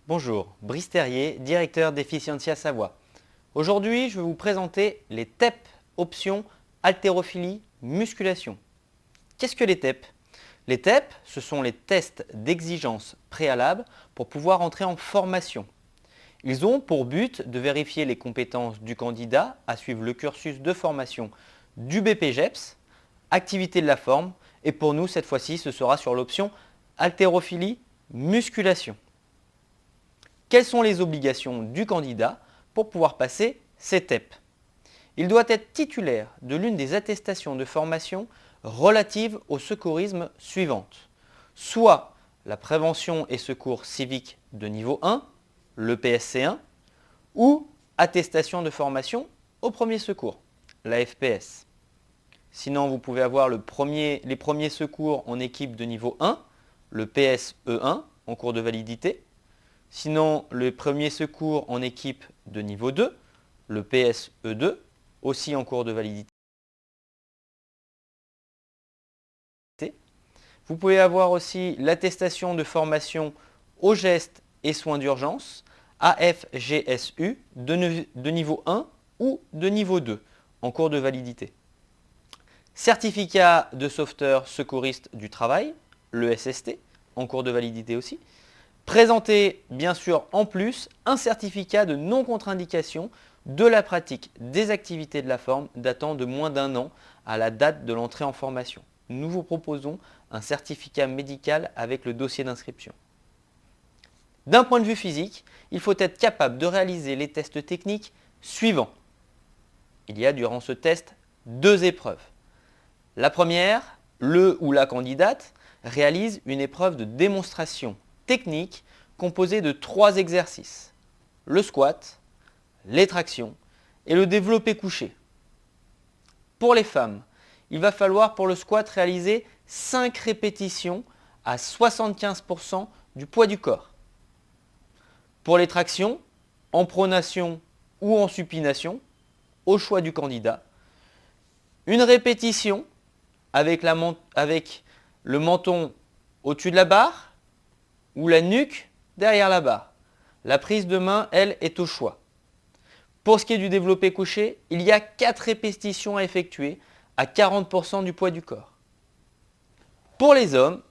Bonjour, Brice Terrier, directeur d'Efficientia Savoie. Aujourd'hui, je vais vous présenter les TEP options haltérophilie musculation. Qu'est-ce que les TEP? Les TEP, ce sont les tests d'exigence préalables pour pouvoir entrer en formation. Ils ont pour but de vérifier les compétences du candidat à suivre le cursus de formation du BPGEPS, activité de la forme, et pour nous, cette fois-ci, ce sera sur l'option haltérophilie musculation. Quelles sont les obligations du candidat pour pouvoir passer ces TEP? Il doit être titulaire de l'une des attestations de formation relatives au secourisme suivantes, soit la prévention et secours civique de niveau 1, le PSC1, ou attestation de formation au premier secours, la FPS. Sinon, vous pouvez avoir les premiers secours en équipe de niveau 1, le PSE1 en cours de validité. Sinon, le premier secours en équipe de niveau 2, le PSE2, aussi en cours de validité. Vous pouvez avoir aussi l'attestation de formation aux gestes et soins d'urgence, AFGSU, de niveau 1 ou de niveau 2, en cours de validité. Certificat de sauveteur secouriste du travail, le SST, en cours de validité aussi. Présenter bien sûr en plus un certificat de non-contre-indication de la pratique des activités de la forme datant de moins d'1 an à la date de l'entrée en formation. Nous vous proposons un certificat médical avec le dossier d'inscription. D'un point de vue physique, il faut être capable de réaliser les tests techniques suivants. Il y a durant ce test 2 épreuves. La première, le ou la candidate réalise une épreuve de démonstration technique composée de 3 exercices. Le squat, les tractions et le développé couché. Pour les femmes, il va falloir pour le squat réaliser 5 répétitions à 75% du poids du corps. Pour les tractions, en pronation ou en supination, au choix du candidat, une répétition avec le menton au-dessus de la barre ou la nuque derrière la barre. La prise de main, elle, est au choix. Pour ce qui est du développé couché, il y a 4 répétitions à effectuer à 40% du poids du corps. Pour les hommes,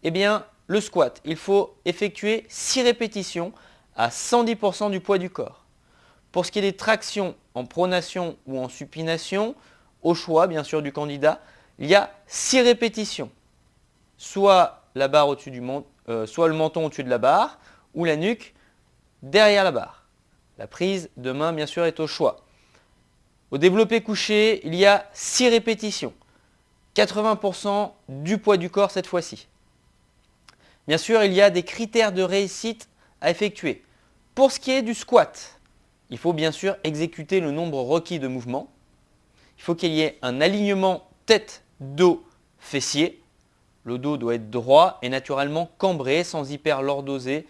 eh bien, le squat, il faut effectuer 6 répétitions à 110% du poids du corps. Pour ce qui est des tractions en pronation ou en supination, au choix bien sûr du candidat, il y a 6 répétitions. Soit la barre au-dessus soit le menton au-dessus de la barre ou la nuque derrière la barre. La prise de main bien sûr est au choix. Au développé couché, il y a 6 répétitions. 80% du poids du corps cette fois-ci. Bien sûr, il y a des critères de réussite à effectuer. Pour ce qui est du squat, il faut bien sûr exécuter le nombre requis de mouvements. Il faut qu'il y ait un alignement tête, dos, fessier. Le dos doit être droit et naturellement cambré sans hyperlordoser.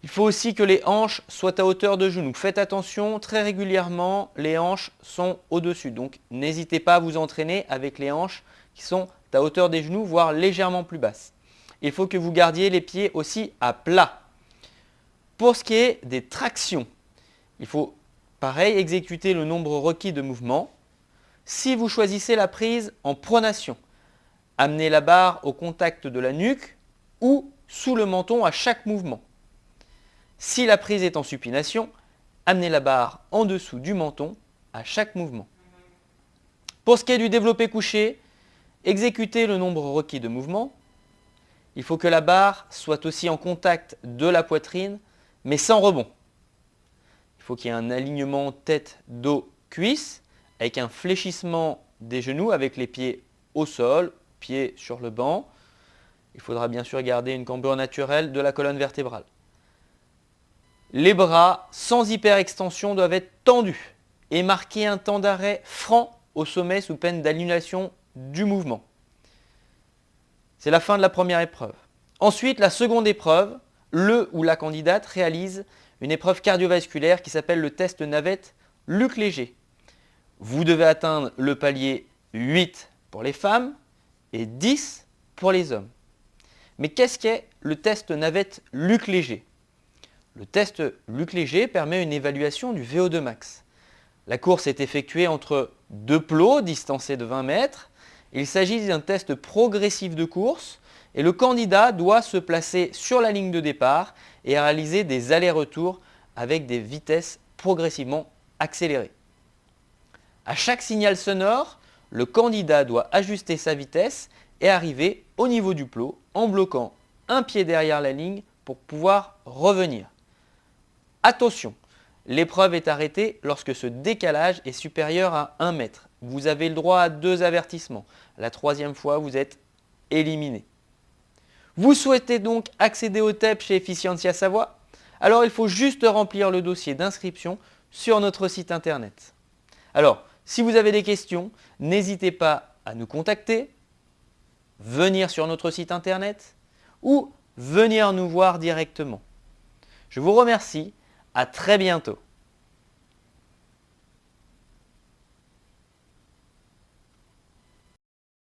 Il faut aussi que les hanches soient à hauteur de genoux. Faites attention, très régulièrement, les hanches sont au-dessus. Donc, n'hésitez pas à vous entraîner avec les hanches qui sont à hauteur des genoux, voire légèrement plus basses. Il faut que vous gardiez les pieds aussi à plat. Pour ce qui est des tractions, il faut, pareil, exécuter le nombre requis de mouvements. Si vous choisissez la prise en pronation, amenez la barre au contact de la nuque ou sous le menton à chaque mouvement. Si la prise est en supination, amenez la barre en dessous du menton à chaque mouvement. Pour ce qui est du développé couché, exécutez le nombre requis de mouvements. Il faut que la barre soit aussi en contact de la poitrine, mais sans rebond. Il faut qu'il y ait un alignement tête, dos, cuisse, avec un fléchissement des genoux avec les pieds au sol, pieds sur le banc. Il faudra bien sûr garder une cambrure naturelle de la colonne vertébrale. Les bras, sans hyperextension, doivent être tendus et marquer un temps d'arrêt franc au sommet sous peine d'annulation du mouvement. C'est la fin de la première épreuve. Ensuite, la seconde épreuve, le ou la candidate réalise une épreuve cardiovasculaire qui s'appelle le test navette Luc Léger. Vous devez atteindre le palier 8 pour les femmes et 10 pour les hommes. Mais qu'est-ce qu'est le test navette Luc Léger? Le test Luc Léger permet une évaluation du VO2 max. La course est effectuée entre deux plots distancés de 20 mètres. Il s'agit d'un test progressif de course et le candidat doit se placer sur la ligne de départ et réaliser des allers-retours avec des vitesses progressivement accélérées. À chaque signal sonore, le candidat doit ajuster sa vitesse et arriver au niveau du plot en bloquant un pied derrière la ligne pour pouvoir revenir. Attention, l'épreuve est arrêtée lorsque ce décalage est supérieur à 1 mètre. Vous avez le droit à 2 avertissements. La troisième fois, vous êtes éliminé. Vous souhaitez donc accéder au TEP chez Efficientia Savoie? Alors il faut juste remplir le dossier d'inscription sur notre site internet. Alors, si vous avez des questions, n'hésitez pas à nous contacter, venir sur notre site internet ou venir nous voir directement. Je vous remercie, à très bientôt.